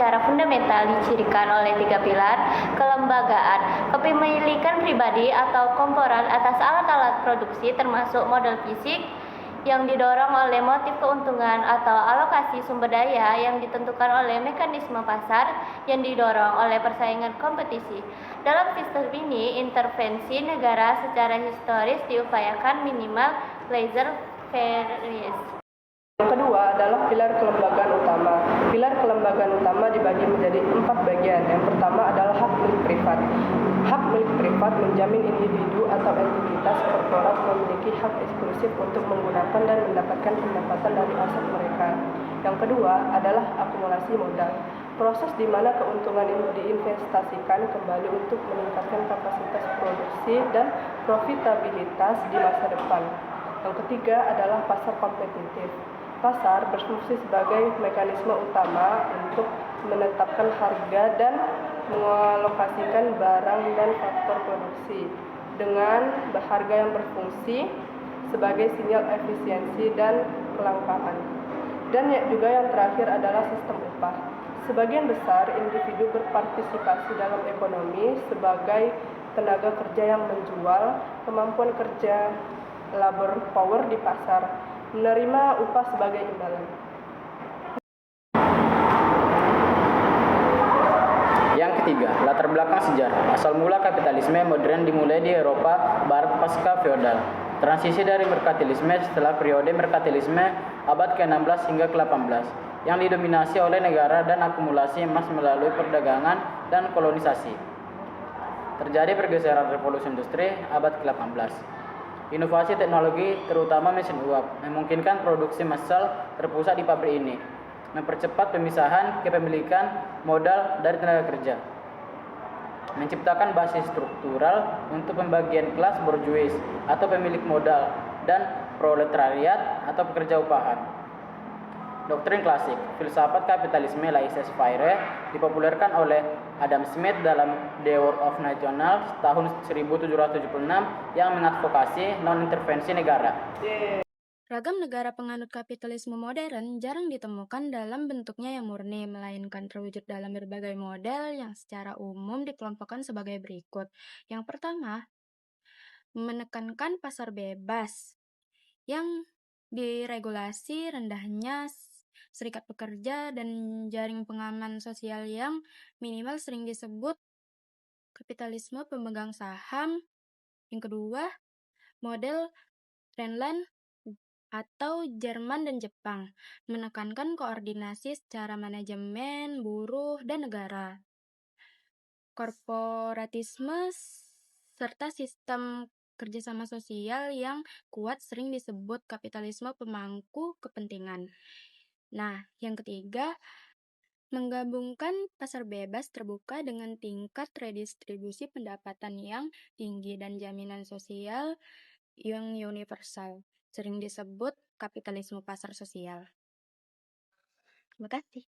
secara fundamental dicirikan oleh 3 pilar: kelembagaan, kepemilikan pribadi atau korporat atas alat-alat produksi termasuk modal fisik yang didorong oleh motif keuntungan atau alokasi sumber daya yang ditentukan oleh mekanisme pasar yang didorong oleh persaingan kompetisi. Dalam sistem ini, intervensi negara secara historis diupayakan minimal laissez-faire. Yang kedua adalah pilar kelembagaan utama. Pilar kelembagaan utama dibagi menjadi 4 bagian. Yang pertama adalah hak milik privat. Hak milik privat menjamin individu atau entitas korporat memiliki hak eksklusif untuk menggunakan dan mendapatkan pendapatan dari aset mereka. Yang kedua adalah akumulasi modal. Proses di mana keuntungan ini diinvestasikan kembali untuk meningkatkan kapasitas produksi dan profitabilitas di masa depan. Yang ketiga adalah pasar kompetitif. Pasar berfungsi sebagai mekanisme utama untuk menetapkan harga dan mengalokasikan barang dan faktor produksi dengan harga yang berfungsi sebagai sinyal efisiensi dan kelangkaan. Dan juga yang terakhir adalah sistem upah. Sebagian besar individu berpartisipasi dalam ekonomi sebagai tenaga kerja yang menjual kemampuan kerja labor power di pasar, menerima upah sebagai imbalan. Yang ketiga, latar belakang sejarah. Asal mula kapitalisme modern dimulai di Eropa Barat pasca feodal. Transisi dari merkantilisme setelah periode merkantilisme abad ke-16 hingga ke-18 yang didominasi oleh negara dan akumulasi emas melalui perdagangan dan kolonisasi. Terjadi pergeseran revolusi industri abad ke-18. Inovasi teknologi, terutama mesin uap, memungkinkan produksi massal terpusat di pabrik ini, mempercepat pemisahan kepemilikan modal dari tenaga kerja, menciptakan basis struktural untuk pembagian kelas borjuis atau pemilik modal dan proletariat atau pekerja upahan. Doktrin klasik, filsafat kapitalisme laissez-faire dipopulerkan oleh Adam Smith dalam The World of Nationals tahun 1776 yang mengadvokasi non-intervensi negara. Ragam negara penganut kapitalisme modern jarang ditemukan dalam bentuknya yang murni, melainkan terwujud dalam berbagai model yang secara umum dikelompokkan sebagai berikut. Yang pertama, menekankan pasar bebas yang diregulasi rendahnya serikat pekerja dan jaring pengaman sosial yang minimal sering disebut kapitalisme pemegang saham. Yang kedua, model Rhineland atau Jerman dan Jepang, menekankan koordinasi secara manajemen, buruh, dan negara. Korporatisme serta sistem kerjasama sosial yang kuat sering disebut kapitalisme pemangku kepentingan. Nah, yang ketiga, menggabungkan pasar bebas terbuka dengan tingkat redistribusi pendapatan yang tinggi dan jaminan sosial yang universal, sering disebut kapitalisme pasar sosial. Terima kasih.